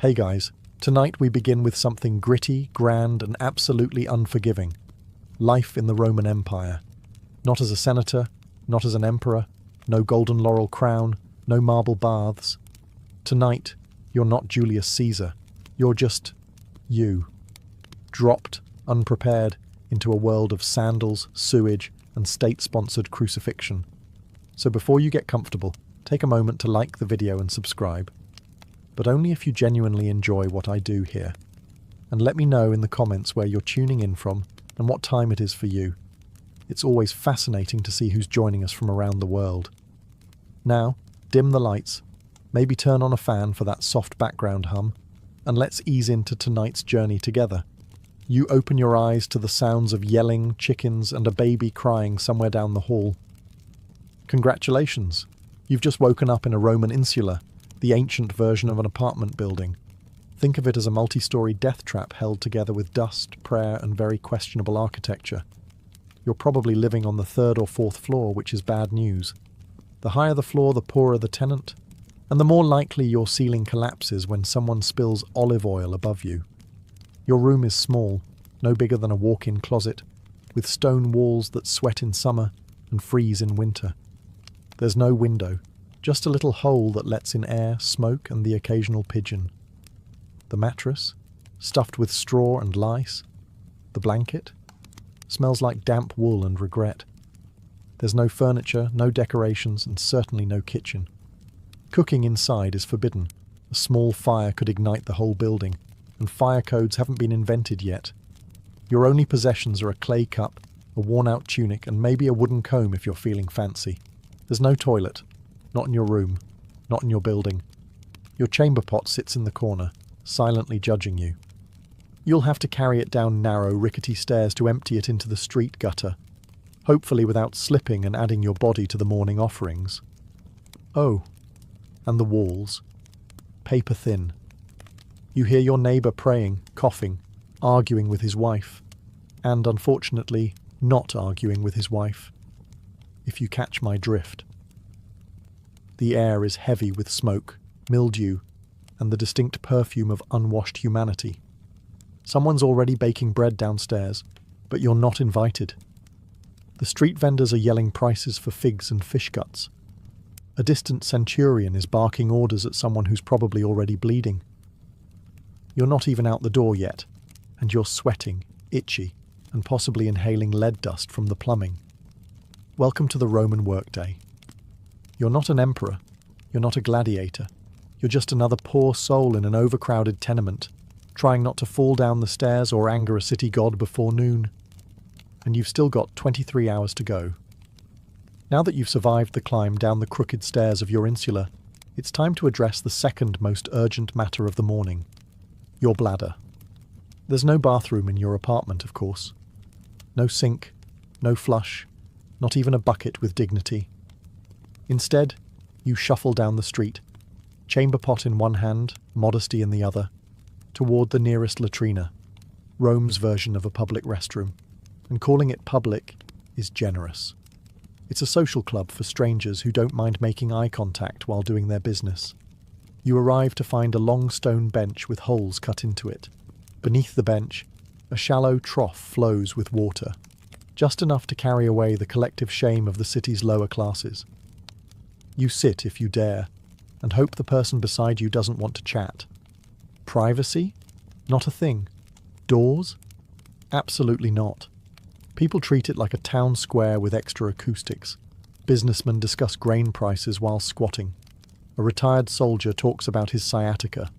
Hey guys, tonight we begin with something gritty, grand, and absolutely unforgiving. Life in the Roman Empire. Not as a senator, not as an emperor, no golden laurel crown, no marble baths. Tonight, you're not Julius Caesar. You're just you. Dropped, unprepared, into a world of sandals, sewage, and state-sponsored crucifixion. So before you get comfortable, take a moment to like the video and subscribe. But only if you genuinely enjoy what I do here. And let me know in the comments where you're tuning in from and what time it is for you. It's always fascinating to see who's joining us from around the world. Now, dim the lights, maybe turn on a fan for that soft background hum, and let's ease into tonight's journey together. You open your eyes to the sounds of yelling, chickens, and a baby crying somewhere down the hall. Congratulations! You've just woken up in a Roman insula, the ancient version of an apartment building. Think of it as a multi-story death trap held together with dust, prayer, and very questionable architecture. You're probably living on the third or fourth floor, which is bad news. The higher the floor, the poorer the tenant, and the more likely your ceiling collapses when someone spills olive oil above you. Your room is small, no bigger than a walk-in closet, with stone walls that sweat in summer and freeze in winter. There's no window, just a little hole that lets in air, smoke, and the occasional pigeon. The mattress, stuffed with straw and lice. The blanket smells like damp wool and regret. There's no furniture, no decorations, and certainly no kitchen. Cooking inside is forbidden. A small fire could ignite the whole building, and fire codes haven't been invented yet. Your only possessions are a clay cup, a worn-out tunic, and maybe a wooden comb if you're feeling fancy. There's no toilet. Not in your room. Not in your building. Your chamber pot sits in the corner, silently judging you. You'll have to carry it down narrow, rickety stairs to empty it into the street gutter, hopefully without slipping and adding your body to the morning offerings. Oh, and the walls. Paper thin. You hear your neighbour praying, coughing, arguing with his wife, and, unfortunately, not arguing with his wife, if you catch my drift. The air is heavy with smoke, mildew, and the distinct perfume of unwashed humanity. Someone's already baking bread downstairs, but you're not invited. The street vendors are yelling prices for figs and fish guts. A distant centurion is barking orders at someone who's probably already bleeding. You're not even out the door yet, and you're sweating, itchy, and possibly inhaling lead dust from the plumbing. Welcome to the Roman workday. You're not an emperor, you're not a gladiator, you're just another poor soul in an overcrowded tenement, trying not to fall down the stairs or anger a city god before noon. And you've still got 23 hours to go. Now that you've survived the climb down the crooked stairs of your insula, it's time to address the second most urgent matter of the morning. Your bladder. There's no bathroom in your apartment, of course. No sink, no flush, not even a bucket with dignity. Instead, you shuffle down the street, chamber pot in one hand, modesty in the other, toward the nearest latrina, Rome's version of a public restroom. And calling it public is generous. It's a social club for strangers who don't mind making eye contact while doing their business. You arrive to find a long stone bench with holes cut into it. Beneath the bench, a shallow trough flows with water, just enough to carry away the collective shame of the city's lower classes. You sit if you dare, and hope the person beside you doesn't want to chat. Privacy? Not a thing. Doors? Absolutely not. People treat it like a town square with extra acoustics. Businessmen discuss grain prices while squatting. A retired soldier talks about his sciatica.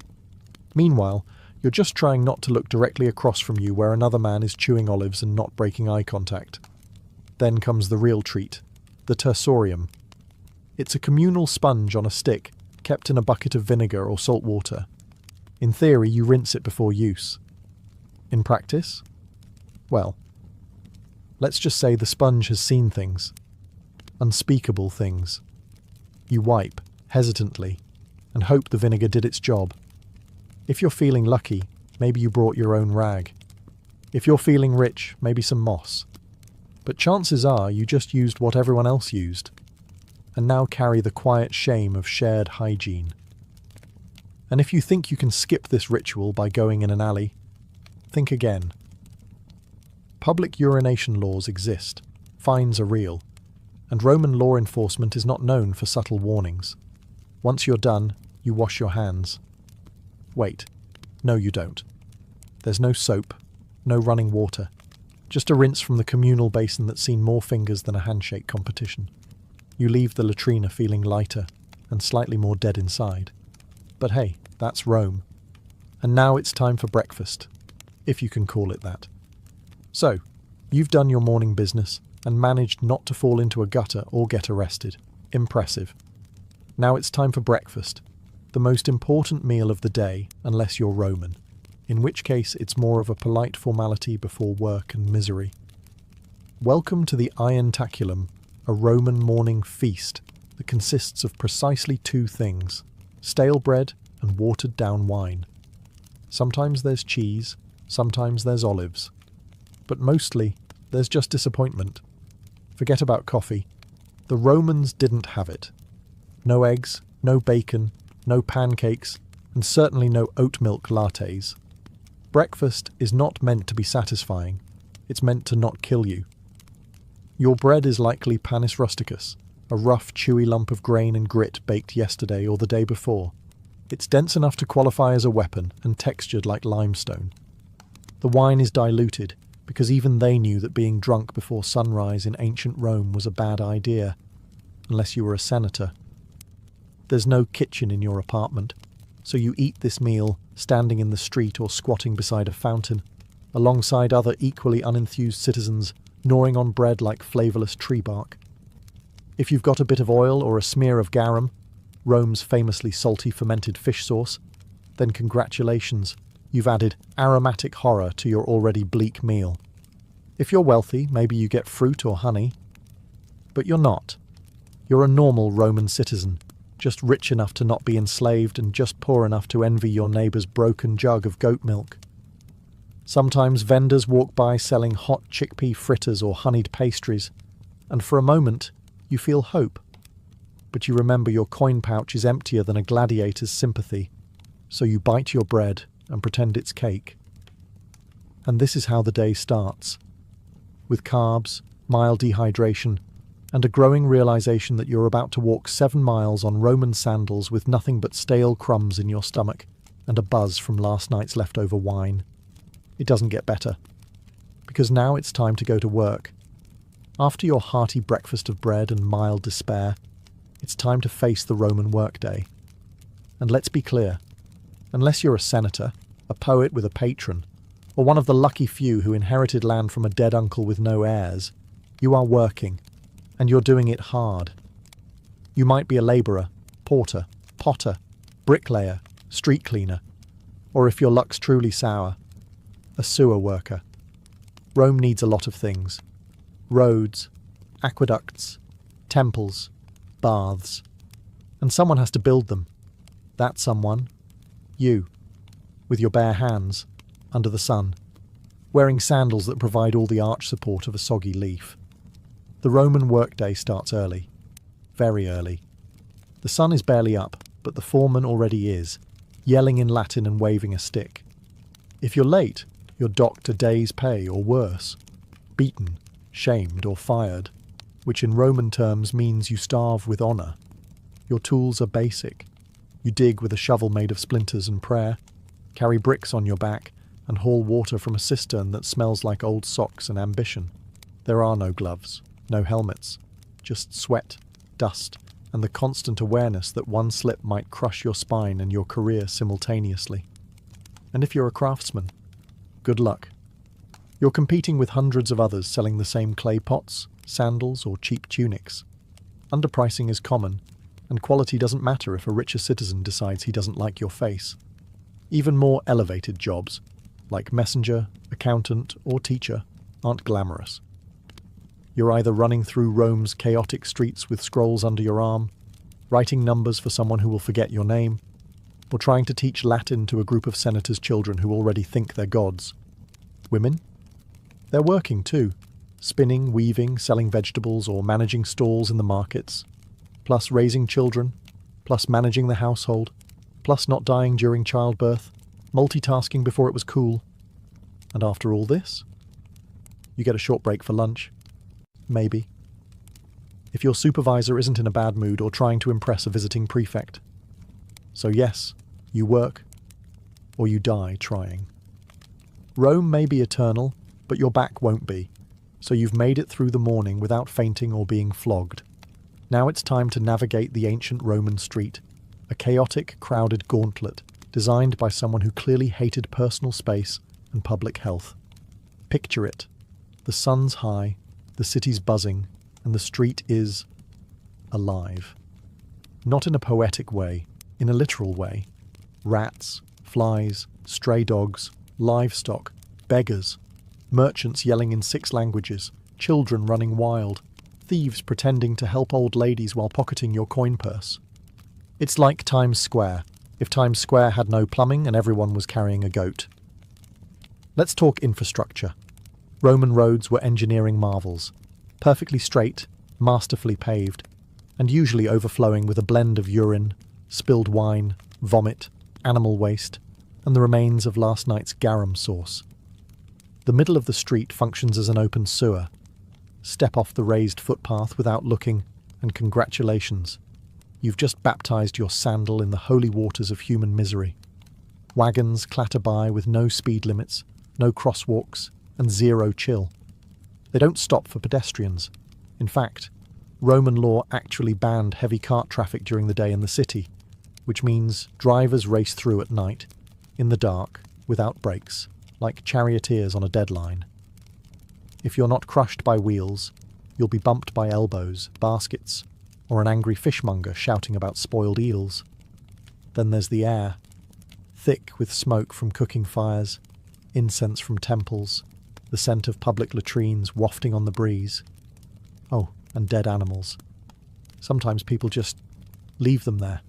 Meanwhile, you're just trying not to look directly across from you where another man is chewing olives and not breaking eye contact. Then comes the real treat, the tersorium. It's a communal sponge on a stick, kept in a bucket of vinegar or salt water. In theory, you rinse it before use. In practice? Well, let's just say the sponge has seen things. Unspeakable things. You wipe, hesitantly, and hope the vinegar did its job. If you're feeling lucky, maybe you brought your own rag. If you're feeling rich, maybe some moss. But chances are you just used what everyone else used, and now carry the quiet shame of shared hygiene. And if you think you can skip this ritual by going in an alley, think again. Public urination laws exist, fines are real, and Roman law enforcement is not known for subtle warnings. Once you're done, you wash your hands. Wait, no you don't. There's no soap, no running water, just a rinse from the communal basin that's seen more fingers than a handshake competition. You leave the latrina feeling lighter and slightly more dead inside. But hey, that's Rome. And now it's time for breakfast, if you can call it that. So, you've done your morning business and managed not to fall into a gutter or get arrested. Impressive. Now it's time for breakfast, the most important meal of the day unless you're Roman, in which case it's more of a polite formality before work and misery. Welcome to the ientaculum, a Roman morning feast that consists of precisely two things: stale bread and watered down wine. Sometimes there's cheese, sometimes there's olives, but mostly there's just disappointment. Forget about coffee. The Romans didn't have it. No eggs, no bacon, no pancakes, and certainly no oat milk lattes. Breakfast is not meant to be satisfying. It's meant to not kill you. Your bread is likely panis rusticus, a rough, chewy lump of grain and grit baked yesterday or the day before. It's dense enough to qualify as a weapon and textured like limestone. The wine is diluted, because even they knew that being drunk before sunrise in ancient Rome was a bad idea, unless you were a senator. There's no kitchen in your apartment, so you eat this meal standing in the street or squatting beside a fountain, alongside other equally unenthused citizens gnawing on bread like flavourless tree bark. If you've got a bit of oil or a smear of garum, Rome's famously salty fermented fish sauce, then congratulations, you've added aromatic horror to your already bleak meal. If you're wealthy, maybe you get fruit or honey. But you're not. You're a normal Roman citizen, just rich enough to not be enslaved and just poor enough to envy your neighbour's broken jug of goat milk. Sometimes vendors walk by selling hot chickpea fritters or honeyed pastries, and for a moment you feel hope. But you remember your coin pouch is emptier than a gladiator's sympathy, so you bite your bread and pretend it's cake. And this is how the day starts, with carbs, mild dehydration, and a growing realization that you're about to walk 7 miles on Roman sandals with nothing but stale crumbs in your stomach and a buzz from last night's leftover wine. It doesn't get better, because now it's time to go to work. After your hearty breakfast of bread and mild despair, it's time to face the Roman workday. And let's be clear, unless you're a senator, a poet with a patron, or one of the lucky few who inherited land from a dead uncle with no heirs, you are working, and you're doing it hard. You might be a labourer, porter, potter, bricklayer, street cleaner, or if your luck's truly sour, a sewer worker. Rome needs a lot of things: roads, aqueducts, temples, baths, and someone has to build them. That someone, you, with your bare hands, under the sun, wearing sandals that provide all the arch support of a soggy leaf. The Roman workday starts early, very early. The sun is barely up, but the foreman already is, yelling in Latin and waving a stick. If you're late, you're docked a day's pay or worse, beaten, shamed or fired, which in Roman terms means you starve with honour. Your tools are basic. You dig with a shovel made of splinters and prayer, carry bricks on your back, and haul water from a cistern that smells like old socks and ambition. There are no gloves, no helmets, just sweat, dust, and the constant awareness that one slip might crush your spine and your career simultaneously. And if you're a craftsman, good luck. You're competing with hundreds of others selling the same clay pots, sandals, or cheap tunics. Underpricing is common, and quality doesn't matter if a richer citizen decides he doesn't like your face. Even more elevated jobs, like messenger, accountant, or teacher, aren't glamorous. You're either running through Rome's chaotic streets with scrolls under your arm, writing numbers for someone who will forget your name, or trying to teach Latin to a group of senators' children who already think they're gods. Women? They're working too, spinning, weaving, selling vegetables, or managing stalls in the markets, plus raising children, plus managing the household, plus not dying during childbirth, multitasking before it was cool. And after all this, you get a short break for lunch. Maybe. If your supervisor isn't in a bad mood or trying to impress a visiting prefect. So yes, you work, or you die trying. Rome may be eternal, but your back won't be, so you've made it through the morning without fainting or being flogged. Now it's time to navigate the ancient Roman street, a chaotic, crowded gauntlet designed by someone who clearly hated personal space and public health. Picture it. The sun's high, the city's buzzing, and the street is alive. Not in a poetic way, in a literal way. Rats, flies, stray dogs, livestock, beggars, merchants yelling in 6 languages, children running wild, thieves pretending to help old ladies while pocketing your coin purse. It's like Times Square, if Times Square had no plumbing and everyone was carrying a goat. Let's talk infrastructure. Roman roads were engineering marvels, perfectly straight, masterfully paved, and usually overflowing with a blend of urine, spilled wine, vomit, animal waste, and the remains of last night's garum sauce. The middle of the street functions as an open sewer. Step off the raised footpath without looking, and congratulations. You've just baptized your sandal in the holy waters of human misery. Wagons clatter by with no speed limits, no crosswalks, and zero chill. They don't stop for pedestrians. In fact, Roman law actually banned heavy cart traffic during the day in the city, which means drivers race through at night, in the dark, without brakes, like charioteers on a deadline. If you're not crushed by wheels, you'll be bumped by elbows, baskets, or an angry fishmonger shouting about spoiled eels. Then there's the air, thick with smoke from cooking fires, incense from temples, the scent of public latrines wafting on the breeze. Oh, and dead animals. Sometimes people just leave them there.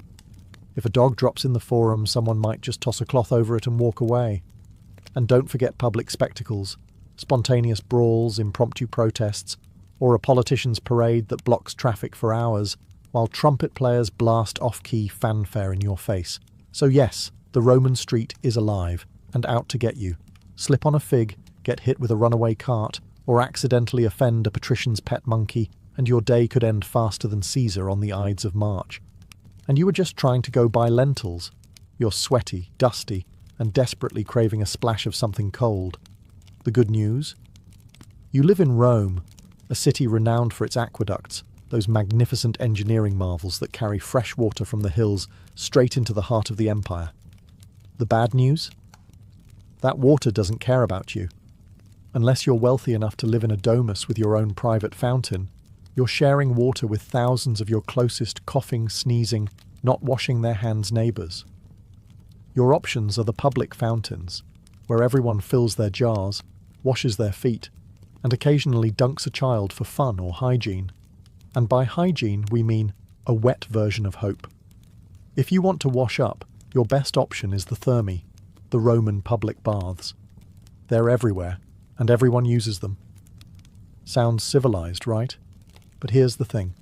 If a dog drops in the forum, someone might just toss a cloth over it and walk away. And don't forget public spectacles, spontaneous brawls, impromptu protests, or a politician's parade that blocks traffic for hours while trumpet players blast off-key fanfare in your face. So yes, the Roman street is alive and out to get you. Slip on a fig, get hit with a runaway cart, or accidentally offend a patrician's pet monkey, and your day could end faster than Caesar on the Ides of March. And you were just trying to go buy lentils. You're sweaty, dusty, and desperately craving a splash of something cold. The good news? You live in Rome, a city renowned for its aqueducts, those magnificent engineering marvels that carry fresh water from the hills straight into the heart of the empire. The bad news? That water doesn't care about you. Unless you're wealthy enough to live in a domus with your own private fountain, you're sharing water with thousands of your closest coughing, sneezing, not washing their hands neighbours. Your options are the public fountains, where everyone fills their jars, washes their feet, and occasionally dunks a child for fun or hygiene. And by hygiene we mean a wet version of hope. If you want to wash up, your best option is the thermae, the Roman public baths. They're everywhere, and everyone uses them. Sounds civilized, right? But here's the thing.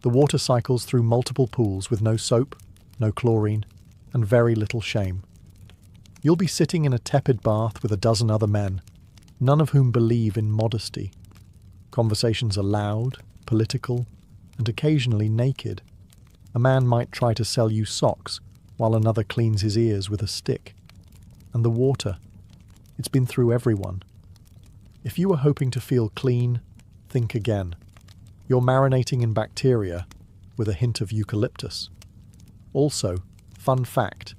The water cycles through multiple pools with no soap, no chlorine, and very little shame. You'll be sitting in a tepid bath with a dozen other men, none of whom believe in modesty. Conversations are loud, political, and occasionally naked. A man might try to sell you socks, while another cleans his ears with a stick. And the water, it's been through everyone. If you were hoping to feel clean, think again. You're marinating in bacteria with a hint of eucalyptus. Also, fun fact,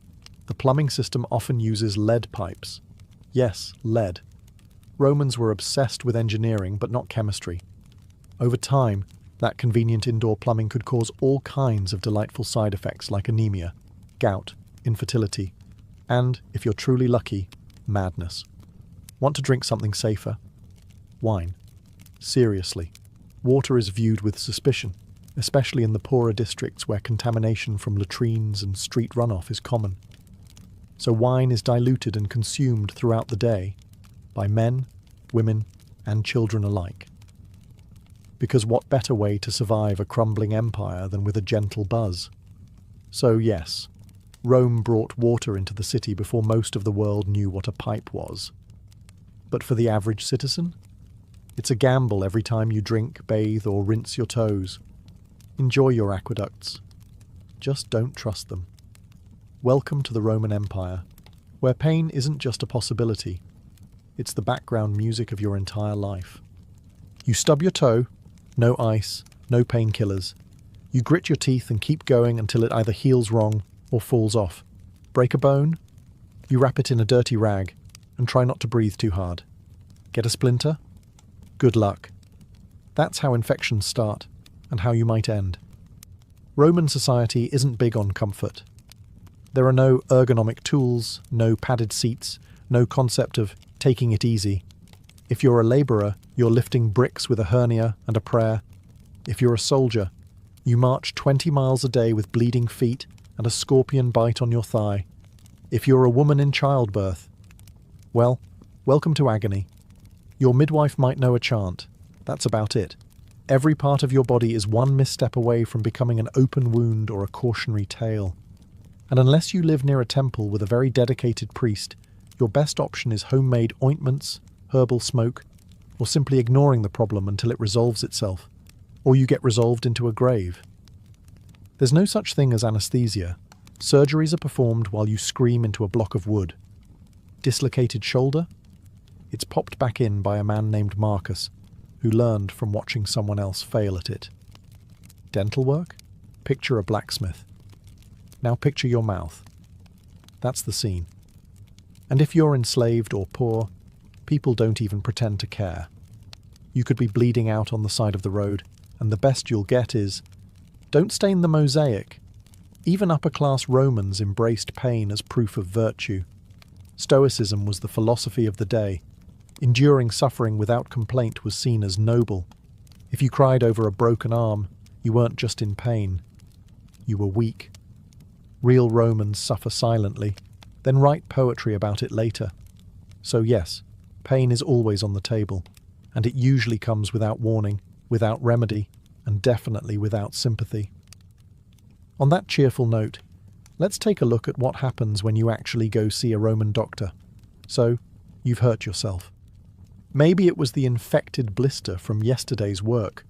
the plumbing system often uses lead pipes. Yes, lead. Romans were obsessed with engineering, but not chemistry. Over time, that convenient indoor plumbing could cause all kinds of delightful side effects like anemia, gout, infertility, and, if you're truly lucky, madness. Want to drink something safer? Wine. Seriously. Water is viewed with suspicion, especially in the poorer districts where contamination from latrines and street runoff is common. So wine is diluted and consumed throughout the day by men, women, and children alike. Because what better way to survive a crumbling empire than with a gentle buzz? So yes, Rome brought water into the city before most of the world knew what a pipe was. But for the average citizen, it's a gamble every time you drink, bathe, or rinse your toes. Enjoy your aqueducts. Just don't trust them. Welcome to the Roman Empire, where pain isn't just a possibility, it's the background music of your entire life. You stub your toe, no ice, no painkillers. You grit your teeth and keep going until it either heals wrong or falls off. Break a bone? You wrap it in a dirty rag and try not to breathe too hard. Get a splinter? Good luck. That's how infections start and how you might end. Roman society isn't big on comfort. There are no ergonomic tools, no padded seats, no concept of taking it easy. If you're a labourer, you're lifting bricks with a hernia and a prayer. If you're a soldier, you march 20 miles a day with bleeding feet and a scorpion bite on your thigh. If you're a woman in childbirth, well, welcome to agony. Your midwife might know a chant. That's about it. Every part of your body is one misstep away from becoming an open wound or a cautionary tale. And unless you live near a temple with a very dedicated priest, your best option is homemade ointments, herbal smoke, or simply ignoring the problem until it resolves itself, or you get resolved into a grave. There's no such thing as anesthesia. Surgeries are performed while you scream into a block of wood. Dislocated shoulder? It's popped back in by a man named Marcus, who learned from watching someone else fail at it. Dental work? Picture a blacksmith. Now picture your mouth. That's the scene. And if you're enslaved or poor, people don't even pretend to care. You could be bleeding out on the side of the road, and the best you'll get is, "Don't stain the mosaic." Even upper-class Romans embraced pain as proof of virtue. Stoicism was the philosophy of the day. Enduring suffering without complaint was seen as noble. If you cried over a broken arm, you weren't just in pain. You were weak. Real Romans suffer silently, then write poetry about it later. So yes, pain is always on the table, and it usually comes without warning, without remedy, and definitely without sympathy. On that cheerful note, let's take a look at what happens when you actually go see a Roman doctor. So, you've hurt yourself. Maybe it was the infected blister from yesterday's work,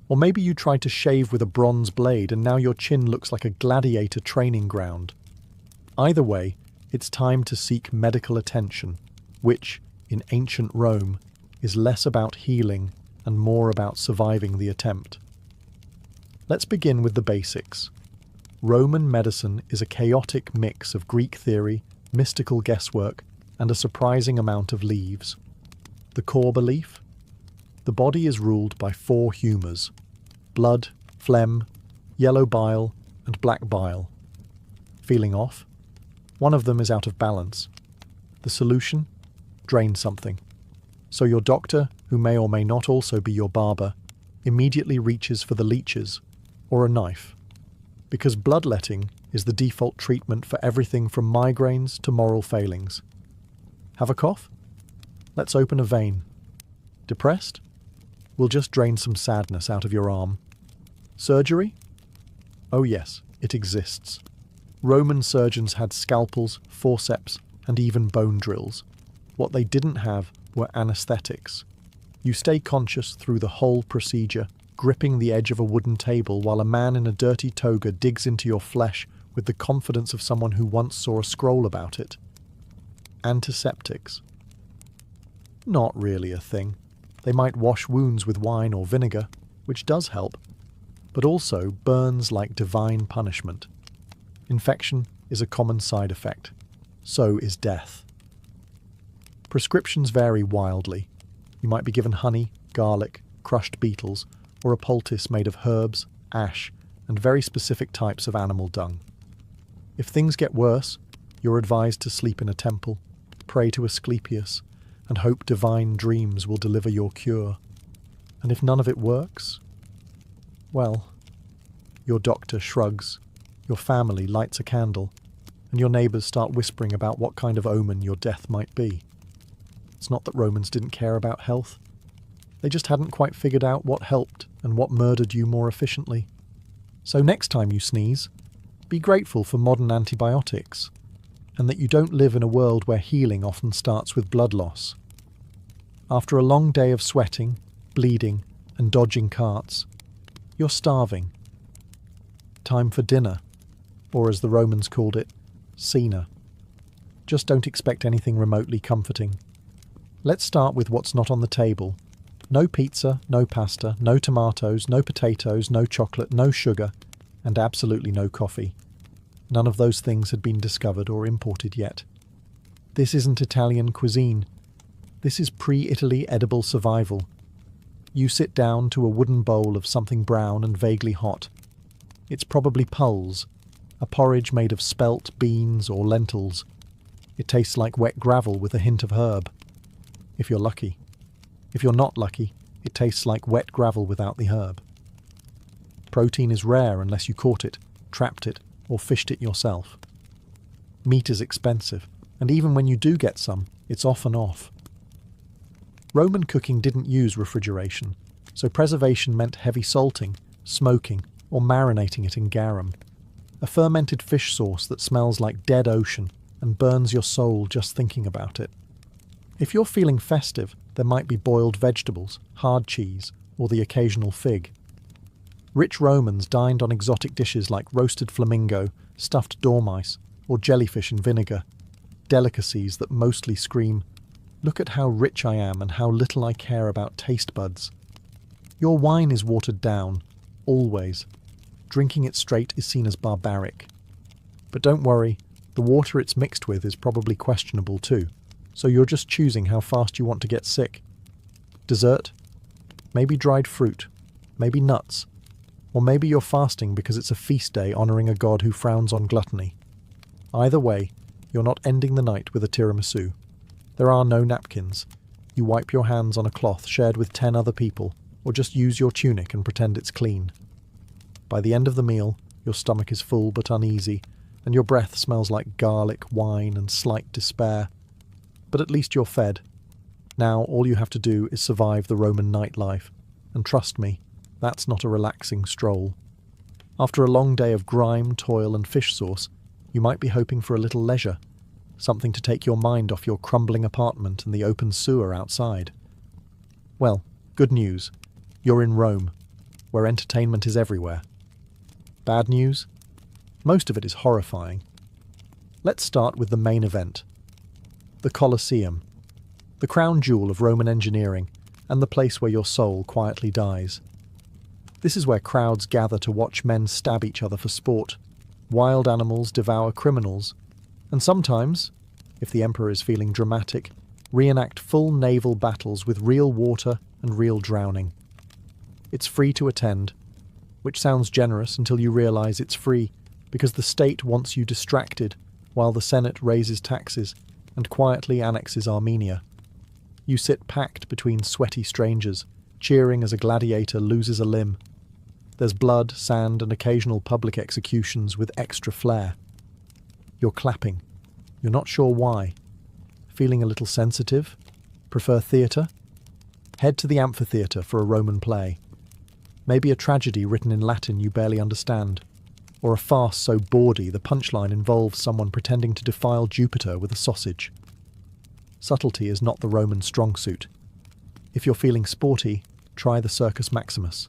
or maybe you tried to shave with a bronze blade and now your chin looks like a gladiator training ground. Either way, it's time to seek medical attention, which, in ancient Rome, is less about healing and more about surviving the attempt. Let's begin with the basics. Roman medicine is a chaotic mix of Greek theory, mystical guesswork, and a surprising amount of leaves. The core belief? The body is ruled by 4 humours: blood, phlegm, yellow bile, and black bile. Feeling off? One of them is out of balance. The solution? Drain something. So your doctor, who may or may not also be your barber, immediately reaches for the leeches, or a knife. Because bloodletting is the default treatment for everything from migraines to moral failings. Have a cough? Let's open a vein. Depressed? We'll just drain some sadness out of your arm. Surgery? Oh yes, it exists. Roman surgeons had scalpels, forceps, and even bone drills. What they didn't have were anesthetics. You stay conscious through the whole procedure, gripping the edge of a wooden table while a man in a dirty toga digs into your flesh with the confidence of someone who once saw a scroll about it. Antiseptics. Not really a thing. They might wash wounds with wine or vinegar, which does help, but also burns like divine punishment. Infection is a common side effect. So is death. Prescriptions vary wildly. You might be given honey, garlic, crushed beetles, or a poultice made of herbs, ash, and very specific types of animal dung. If things get worse, you're advised to sleep in a temple, pray to Asclepius, and hope divine dreams will deliver your cure. And if none of it works, well, your doctor shrugs, your family lights a candle, and your neighbours start whispering about what kind of omen your death might be. It's not that Romans didn't care about health. They just hadn't quite figured out what helped and what murdered you more efficiently. So next time you sneeze, Be grateful for modern antibiotics, and that you don't live in a world where healing often starts with blood loss. After a long day of sweating, bleeding, and dodging carts, you're starving. Time for dinner, or as the Romans called it, cena. Just don't expect anything remotely comforting. Let's start with what's not on the table. No pizza, no pasta, no tomatoes, no potatoes, no chocolate, no sugar, and absolutely no coffee. None of those things had been discovered or imported yet. This isn't Italian cuisine. This is pre-Italy edible survival. You sit down to a wooden bowl of something brown and vaguely hot. It's probably pulse, a porridge made of spelt, beans, or lentils. It tastes like wet gravel with a hint of herb, if you're lucky. If you're not lucky, it tastes like wet gravel without the herb. Protein is rare unless you caught it, trapped it, or fished it yourself. Meat is expensive, and even when you do get some, it's often off. Roman cooking didn't use refrigeration, so preservation meant heavy salting, smoking, or marinating it in garum, a fermented fish sauce that smells like dead ocean and burns your soul just thinking about it. If you're feeling festive, there might be boiled vegetables, hard cheese, or the occasional fig. Rich Romans dined on exotic dishes like roasted flamingo, stuffed dormice, or jellyfish in vinegar, delicacies that mostly scream, "Look at how rich I am and how little I care about taste buds." Your wine is watered down, always. Drinking it straight is seen as barbaric. But don't worry, the water it's mixed with is probably questionable too, so you're just choosing how fast you want to get sick. Dessert? Maybe dried fruit, maybe nuts, or maybe you're fasting because it's a feast day honouring a god who frowns on gluttony. Either way, you're not ending the night with a tiramisu. There are no napkins. You wipe your hands on a cloth shared with 10 other people, or just use your tunic and pretend it's clean. By the end of the meal, your stomach is full but uneasy, and your breath smells like garlic, wine, and slight despair. But at least you're fed. Now all you have to do is survive the Roman nightlife, and trust me, that's not a relaxing stroll. After a long day of grime, toil, and fish sauce, you might be hoping for a little leisure, something to take your mind off your crumbling apartment and the open sewer outside. Well, good news. You're in Rome, where entertainment is everywhere. Bad news? Most of it is horrifying. Let's start with the main event. The Colosseum, the crown jewel of Roman engineering, and the place where your soul quietly dies. This is where crowds gather to watch men stab each other for sport, wild animals devour criminals, and sometimes, if the emperor is feeling dramatic, reenact full naval battles with real water and real drowning. It's free to attend, which sounds generous until you realise it's free because the state wants you distracted while the Senate raises taxes and quietly annexes Armenia. You sit packed between sweaty strangers, cheering as a gladiator loses a limb. There's blood, sand, and occasional public executions with extra flair. You're clapping. You're not sure why. Feeling a little sensitive? Prefer theatre? Head to the amphitheatre for a Roman play. Maybe a tragedy written in Latin you barely understand, or a farce so bawdy the punchline involves someone pretending to defile Jupiter with a sausage. Subtlety is not the Roman strong suit. If you're feeling sporty, try the Circus Maximus.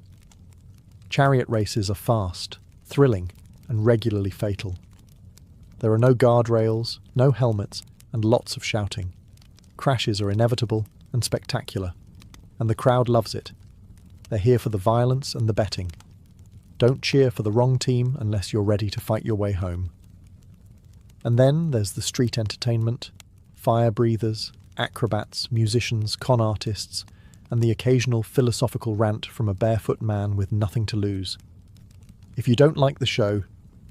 Chariot races are fast, thrilling, and regularly fatal. There are no guardrails, no helmets, and lots of shouting. Crashes are inevitable and spectacular, and the crowd loves it. They're here for the violence and the betting. Don't cheer for the wrong team unless you're ready to fight your way home. And then there's the street entertainment, fire breathers, acrobats, musicians, con artists, and the occasional philosophical rant from a barefoot man with nothing to lose. If you don't like the show,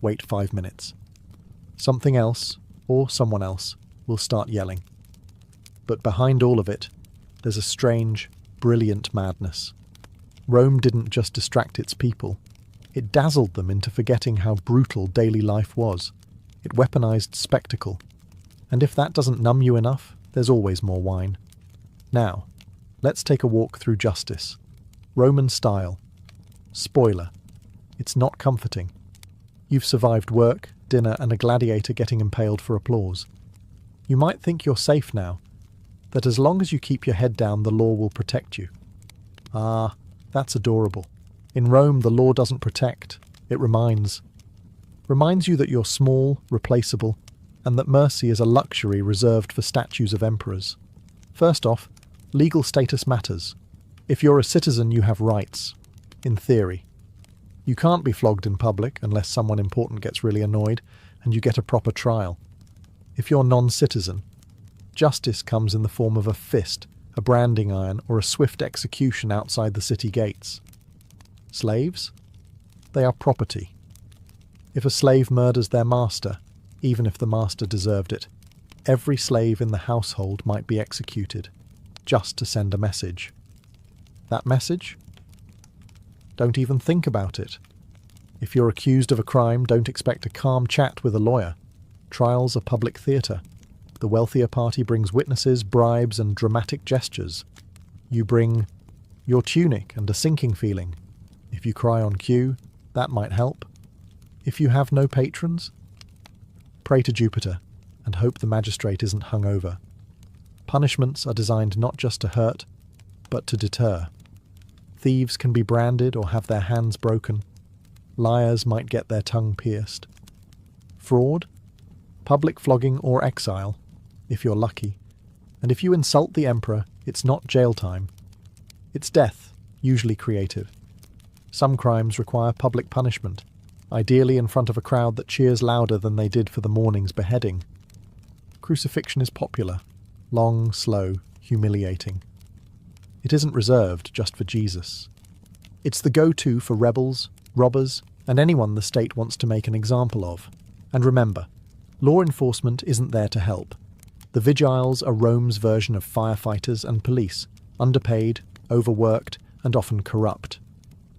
wait 5 minutes. Something else, or someone else, will start yelling. But behind all of it, there's a strange, brilliant madness. Rome didn't just distract its people. It dazzled them into forgetting how brutal daily life was. It weaponized spectacle. And if that doesn't numb you enough, there's always more wine. Now, let's take a walk through justice. Roman style. Spoiler. It's not comforting. You've survived work, dinner, and a gladiator getting impaled for applause. You might think you're safe now, that as long as you keep your head down, the law will protect you. Ah, that's adorable. In Rome, the law doesn't protect, it reminds. Reminds you that you're small, replaceable, and that mercy is a luxury reserved for statues of emperors. First off, legal status matters. If you're a citizen, you have rights. In theory. You can't be flogged in public unless someone important gets really annoyed and you get a proper trial. If you're non-citizen, justice comes in the form of a fist, a branding iron, or a swift execution outside the city gates. Slaves? They are property. If a slave murders their master, even if the master deserved it, every slave in the household might be executed, just to send a message. That message? Don't even think about it. If you're accused of a crime, don't expect a calm chat with a lawyer. Trials are public theatre. The wealthier party brings witnesses, bribes, and dramatic gestures. You bring your tunic and a sinking feeling. If you cry on cue, that might help. If you have no patrons, pray to Jupiter and hope the magistrate isn't hungover. Punishments are designed not just to hurt, but to deter. Thieves can be branded or have their hands broken. Liars might get their tongue pierced. Fraud? Public flogging or exile, if you're lucky. And if you insult the emperor, it's not jail time. It's death, usually creative. Some crimes require public punishment, ideally in front of a crowd that cheers louder than they did for the morning's beheading. Crucifixion is popular, long, slow, humiliating. It isn't reserved just for Jesus. It's the go-to for rebels, robbers, and anyone the state wants to make an example of. And remember, law enforcement isn't there to help. The vigiles are Rome's version of firefighters and police, underpaid, overworked, and often corrupt.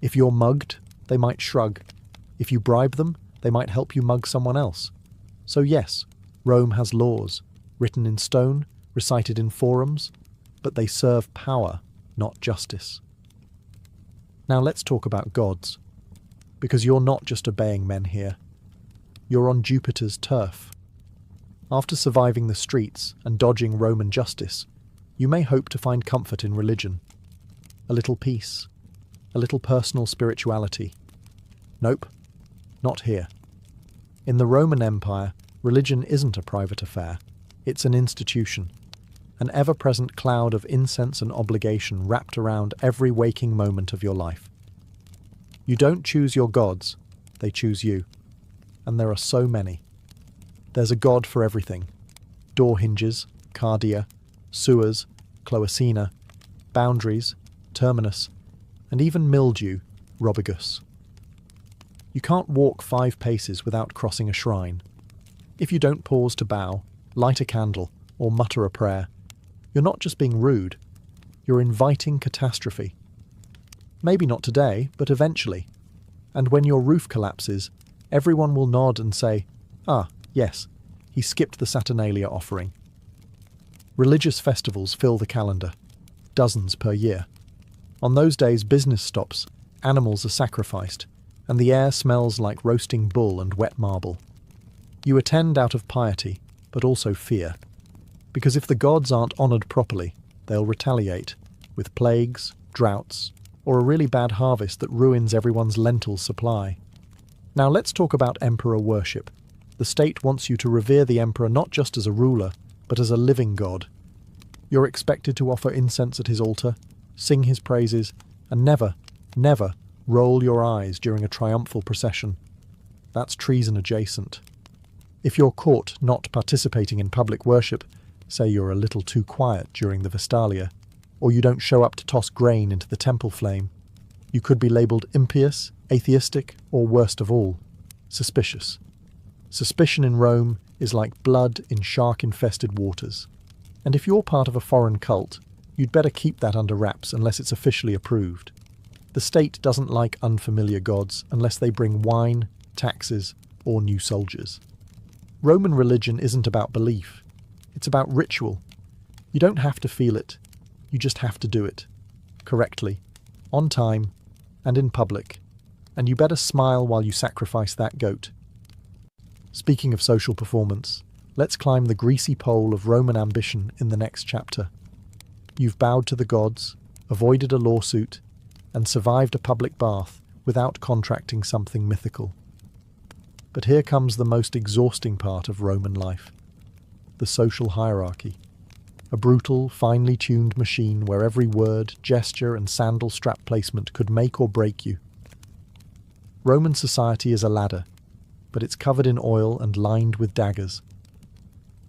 If you're mugged, they might shrug. If you bribe them, they might help you mug someone else. So yes, Rome has laws, written in stone, recited in forums, but they serve power, not justice. Now let's talk about gods, because you're not just obeying men here. You're on Jupiter's turf. After surviving the streets and dodging Roman justice, you may hope to find comfort in religion. A little peace, a little personal spirituality. Nope, not here. In the Roman Empire, religion isn't a private affair. It's an institution. An ever-present cloud of incense and obligation wrapped around every waking moment of your life. You don't choose your gods, they choose you. And there are so many. There's a god for everything. Door hinges, cardia, sewers, cloacina, boundaries, terminus, and even mildew, robigus. You can't walk 5 paces without crossing a shrine. If you don't pause to bow, light a candle, or mutter a prayer, you're not just being rude, you're inviting catastrophe. Maybe not today, but eventually. And when your roof collapses, everyone will nod and say, "Ah, yes, he skipped the Saturnalia offering." Religious festivals fill the calendar, dozens per year. On those days, business stops, animals are sacrificed, and the air smells like roasting bull and wet marble. You attend out of piety, but also fear. Because if the gods aren't honoured properly, they'll retaliate, with plagues, droughts, or a really bad harvest that ruins everyone's lentil supply. Now let's talk about emperor worship. The state wants you to revere the emperor not just as a ruler, but as a living god. You're expected to offer incense at his altar, sing his praises, and never, never roll your eyes during a triumphal procession. That's treason adjacent. If you're caught not participating in public worship, say you're a little too quiet during the Vestalia, or you don't show up to toss grain into the temple flame, you could be labelled impious, atheistic, or worst of all, suspicious. Suspicion in Rome is like blood in shark-infested waters. And if you're part of a foreign cult, you'd better keep that under wraps unless it's officially approved. The state doesn't like unfamiliar gods unless they bring wine, taxes, or new soldiers. Roman religion isn't about belief. It's about ritual. You don't have to feel it. You just have to do it. Correctly. On time. And in public. And you better smile while you sacrifice that goat. Speaking of social performance, let's climb the greasy pole of Roman ambition in the next chapter. You've bowed to the gods, avoided a lawsuit, and survived a public bath without contracting something mythical. But here comes the most exhausting part of Roman life: the social hierarchy. A brutal, finely tuned machine where every word, gesture, and sandal strap placement could make or break you. Roman society is a ladder, but it's covered in oil and lined with daggers.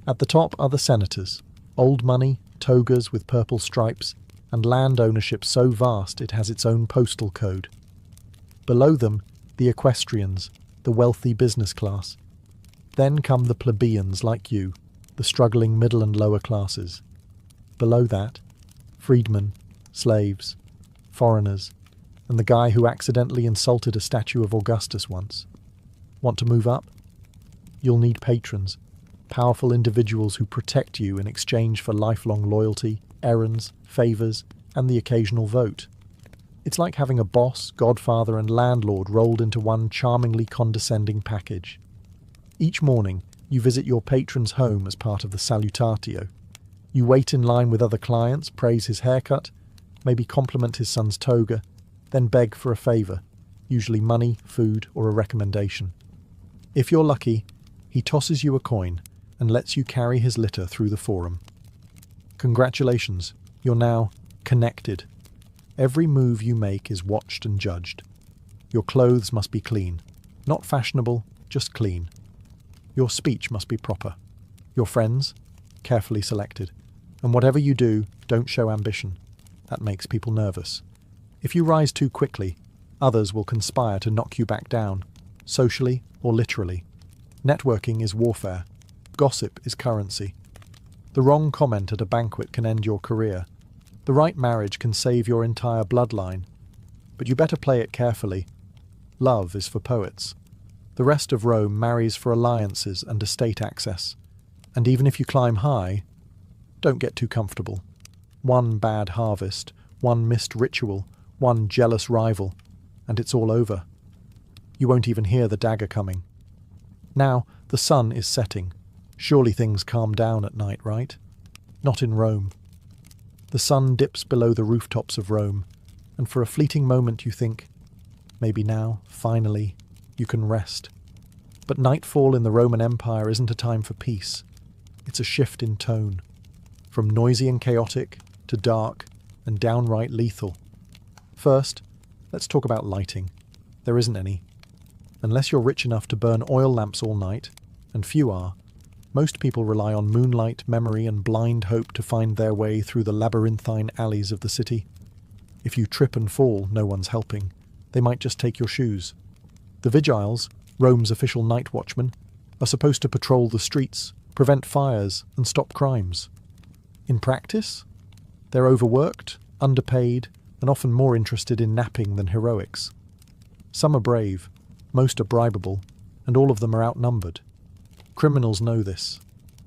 At the top are the senators, old money, togas with purple stripes, and land ownership so vast it has its own postal code. Below them, the equestrians, the wealthy business class. Then come the plebeians like you, the struggling middle and lower classes. Below that, freedmen, slaves, foreigners, and the guy who accidentally insulted a statue of Augustus once. Want to move up? You'll need patrons, powerful individuals who protect you in exchange for lifelong loyalty, errands, favours, and the occasional vote. It's like having a boss, godfather, and landlord rolled into one charmingly condescending package. Each morning, you visit your patron's home as part of the salutatio. You wait in line with other clients, praise his haircut, maybe compliment his son's toga, then beg for a favour, usually money, food, or a recommendation. If you're lucky, he tosses you a coin and lets you carry his litter through the forum. Congratulations, you're now connected. Every move you make is watched and judged. Your clothes must be clean, not fashionable, just clean. Your speech must be proper. Your friends, carefully selected. And whatever you do, don't show ambition. That makes people nervous. If you rise too quickly, others will conspire to knock you back down, socially or literally. Networking is warfare. Gossip is currency. The wrong comment at a banquet can end your career. The right marriage can save your entire bloodline. But you better play it carefully. Love is for poets. The rest of Rome marries for alliances and estate access. And even if you climb high, don't get too comfortable. One bad harvest, one missed ritual, one jealous rival, and it's all over. You won't even hear the dagger coming. Now, the sun is setting. Surely things calm down at night, right? Not in Rome. The sun dips below the rooftops of Rome, and for a fleeting moment you think, maybe now, finally, you can rest. But nightfall in the Roman Empire isn't a time for peace. It's a shift in tone, from noisy and chaotic to dark and downright lethal. First, let's talk about lighting. There isn't any. Unless you're rich enough to burn oil lamps all night, and few are, most people rely on moonlight, memory, and blind hope to find their way through the labyrinthine alleys of the city. If you trip and fall, no one's helping. They might just take your shoes. The vigiles, Rome's official night watchmen, are supposed to patrol the streets, prevent fires, and stop crimes. In practice, they're overworked, underpaid, and often more interested in napping than heroics. Some are brave, most are bribable, and all of them are outnumbered. Criminals know this.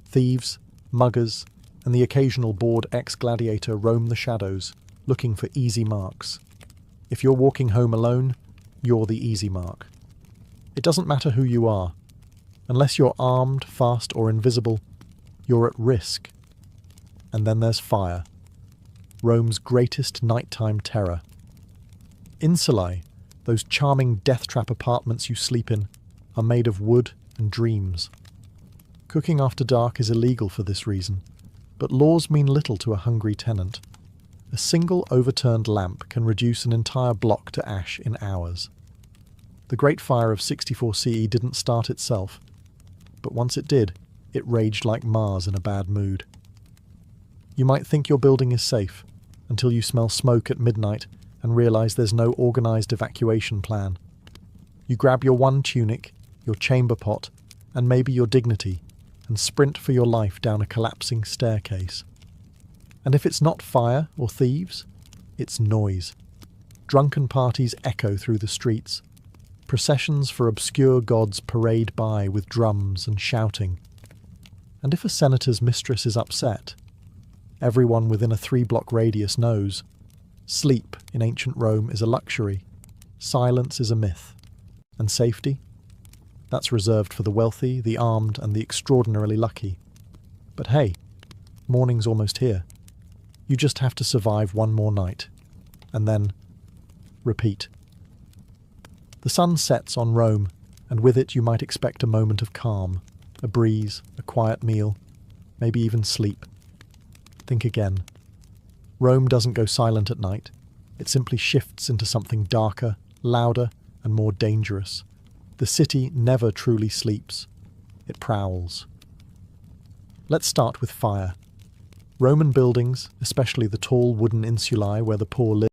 Thieves, muggers, and the occasional bored ex-gladiator roam the shadows, looking for easy marks. If you're walking home alone, you're the easy mark. It doesn't matter who you are. Unless you're armed, fast, or invisible, you're at risk. And then there's fire. Rome's greatest nighttime terror. Insulae, those charming death trap apartments you sleep in, are made of wood and dreams. Cooking after dark is illegal for this reason, but laws mean little to a hungry tenant. A single overturned lamp can reduce an entire block to ash in hours. The Great Fire of 64 CE didn't start itself, but once it did, it raged like Mars in a bad mood. You might think your building is safe, until you smell smoke at midnight and realise there's no organised evacuation plan. You grab your one tunic, your chamber pot, and maybe your dignity, and sprint for your life down a collapsing staircase. And if it's not fire or thieves, it's noise. Drunken parties echo through the streets. Processions for obscure gods parade by with drums and shouting. And if a senator's mistress is upset, everyone within a 3-block radius knows. Sleep in ancient Rome is a luxury. Silence is a myth. And safety? That's reserved for the wealthy, the armed, and the extraordinarily lucky. But hey, morning's almost here. You just have to survive one more night. And then repeat. The sun sets on Rome, and with it you might expect a moment of calm, a breeze, a quiet meal, maybe even sleep. Think again. Rome doesn't go silent at night. It simply shifts into something darker, louder, and more dangerous. The city never truly sleeps. It prowls. Let's start with fire. Roman buildings, especially the tall wooden insulae where the poor live,